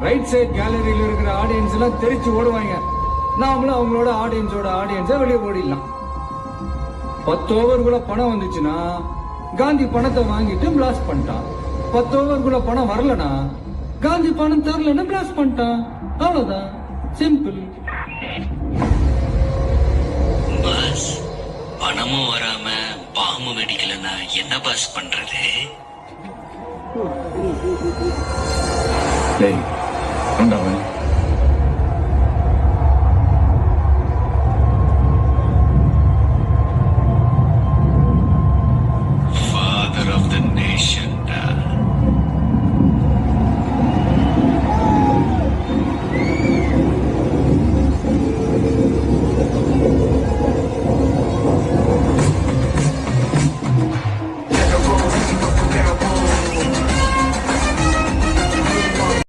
Right side கேலரியில இருக்கிற audience எல்லாம் தெரிச்சு ஓடுவாங்க. நாமளும் அவங்களோட ஆடியன்ஸா வெளியே ஓடிடலாம். 10 ஓவருக்குள்ள பணம் வந்துச்சுன்னா காந்தி பணத்தை வாங்கிட்டு பிளாஸ்ட் பண்ணிட்டான். 10 ஓவருக்குள்ள பணம் வரலனா காந்தி பணம் தரலன்னா பிளாஸ்ட் பண்ணிட்டான். அவ்வளவுதான், சிம்பிள். பாஸ், பணமும் வராம பாம்பு வெடிக்கலன்னா என்ன பாஸ் பண்றது? டேய், கொண்டா அவன்.